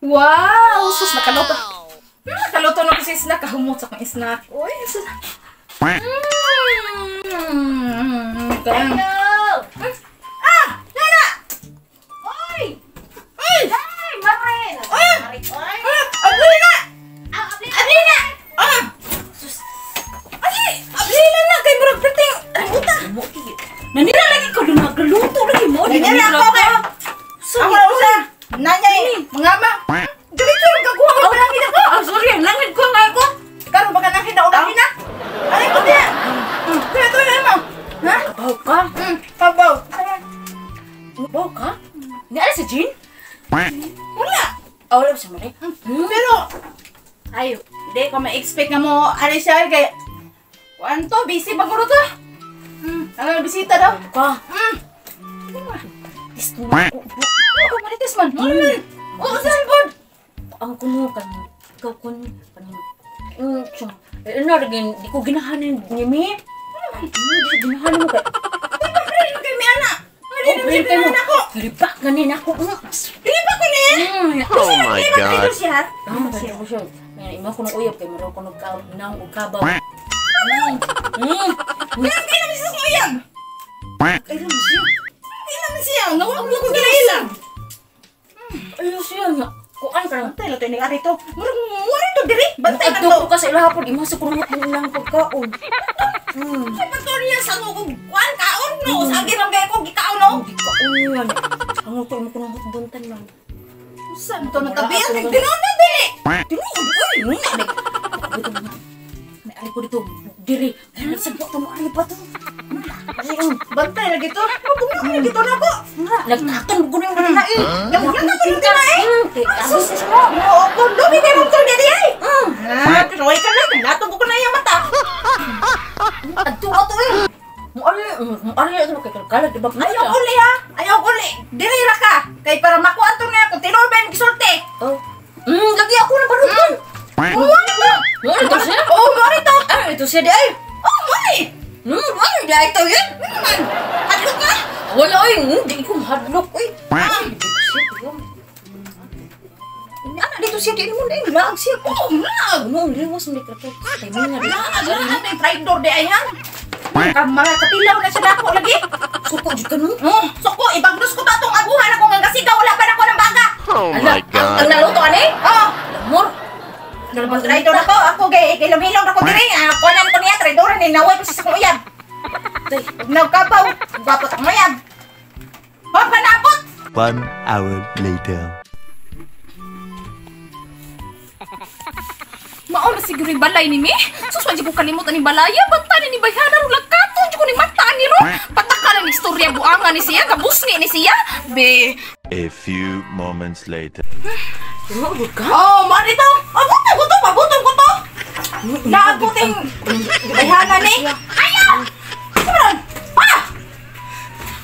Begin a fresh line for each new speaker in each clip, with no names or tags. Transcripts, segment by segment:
Wow! Sus, nakaluto. Nakaluto na kasi snack. Kahumot sa kong snack. Uy, sus. Nana! Uy! Uy!
Ay, Marin!
Uy! Abli na! Abli na! Sus. Abli na kay murag perting. Buta.
Nanira lagi ko doon nagluluto lagi mo.
Ganyan na ako kayo. Ako usa. Nanyay, mangama. Dito yung kakuha ko ng langit ako.
Sorry, ang langit ko nga ako.
Karon baka nang hinaulahin na. Ay ko diya. Kaya to na mo. Ha?
Kabaw ka?
Pabaw.
Kabaw ka? Ni ala si Jean?
Wala.
Wala sa Marin.
Pero ayo, di ko ma-expect nga mo ali siya kay kuanto busy ba guro to? Ang bisita daw.
Ka.
Gusto mo ako marites man. Oh, salbod.
Ang kuno kan ikaw kun ano lagi di ko ginahanin ni Mi. Di ginahanin mo kay.
Ay, kay mi ana. Ay,
Brin
kay mi ako.
Kiripa ganin ako.
Dili pa ko ni.
Oh my God.
Siya.
Ano ba ko siya? May imo ko nang uyab kay maro ko nang ukabaw.
Kailan mi sus nguyang?
Kailan siya?
Kailan siya? Nawag ko kinailang.
Ayo siya nga. Kuan ka lang.
Bantay lang to ni ari to. Murag to diri. Bantay lang
Adto ko
to.
kasi lahapon imo sa kurungot ng ilang pagkaon.
Ay pagkaon niya sa mo kuan kaon no. Sa agi lang kay ko gikaon no.
Di ka uyan. Ang ko imo kurungot buntan lang.
Saan to natabi? Ang tinuod na dili.
Tinuod uy, nga may ari ko dito diri. Ano sa to mo ari pa to?
Bantay lagi to. Mabunga dito na ko.
Nagtakan ko na yung kinain.
Nagtakan ko yung kinain.
Sus,
Oo, kondo ni kay mo to diri ay. Troy ka lang. Natubo ko na yung mata.
adto eh. Mo ari ano kay kalkalag di ba?
Ayaw uli ha. Ayaw uli. Diri ra ka. Kay para makuha to na ako. Tinuod ba yung gisulti?
Oh. Lagi ako na barutan.
Oo, ano?
Mo ito siya?
Oo, mari to.
Ito siya di ay.
Oo, mari.
Ano di ay to yun?
Hadlo ka?
Wala oy, hindi ko mahadlok oy. Dito siya di mo na yung lag siya.
Oo, lag.
Ano, liwas mo ni Krato. Ay, mo nga.
Lag na yung fried door di ay han. Mga katilaw na siya dako lagi.
Suko dyan ka no?
Suko, ibagdos ko ba itong aguhan ako nga kasigaw, wala pa na ko ng baga.
Oh
Ala,
my
ang
God.
naluto ani?
Oo.
Lamor.
Traidor ako, kay hilom-hilom ako diri. Kuanan ko niya, traidoran ni naway pa sa uyab. Nagkabaw, gapot ang uyab. Panapot!
1 hour later.
Mao na siguro yung balay ni Mi. Sus, wajib ko kalimutan ni balaya. Banta ni Bayhana, rulagkato. Wajib ko ni mata ni Ro. Pataka ng istorya buanga ni siya, kabusni ni siya. Be.
A few moments later.
Tumawag ka?
Oh, mari to. Pabutong ko to. Naabuting Bayhana ni. Ayaw! Kameron!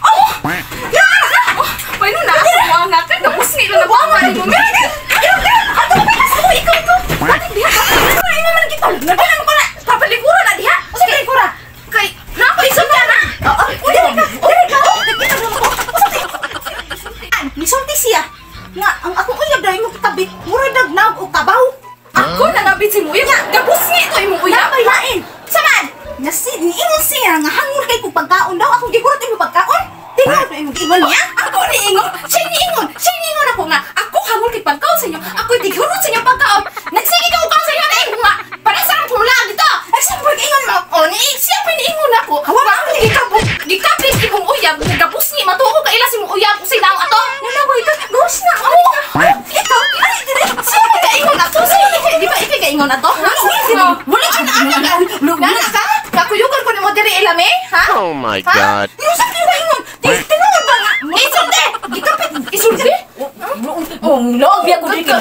Oh! Pwede na ako buanga ka. Kabusni lang na buanga ni mo. Ikaw. Bakit diha ka? Ay naman kita. Nagalan ko na. Papaliguran na diha. Sige, ligura. Kay, napaisod ka na. Dili ka. Kita mo ko. Misulti siya. Nga, ang akong uyab dahil mo kitabit. Mura dagnag o kabaw. Ako nangabit si Muya. Nga, gabus nga ito yung uyab. Ay, lain. Saman. Niingon siya nga hangul kay kong pagkaon daw. Akong gigurot yung pagkaon. Tingnan mo yung ingon niya. Ako ni ingon. Siya niingon ako nga. Ako hangul kay pagkaon sa inyo. Ako gigurot sa inyo pagkaon. Nagsige ka ukang sa inyo na ingon nga. Para sa akong pulaan dito. Ay, siyempre ingon mo. O, siyempre niingon ako. Hawa ako ni gikapit imong uyab. Gabus ni matuko ka ila si mong uyab. Kung sinang ato. Nalaway ka. Gawis na. Ikaw. Ay, siyempre ka ingon ato. Di ba ikaw ka ingon ato? Wala ka na anak. Nana ka? Kakuyugan ko ni mo diri ilami? Ha?
Oh my God.
Inusan niyo na ingon. Tinuod ba nga? Isulti. Gikapit. Isulti?
Oh, loob ya ko dito.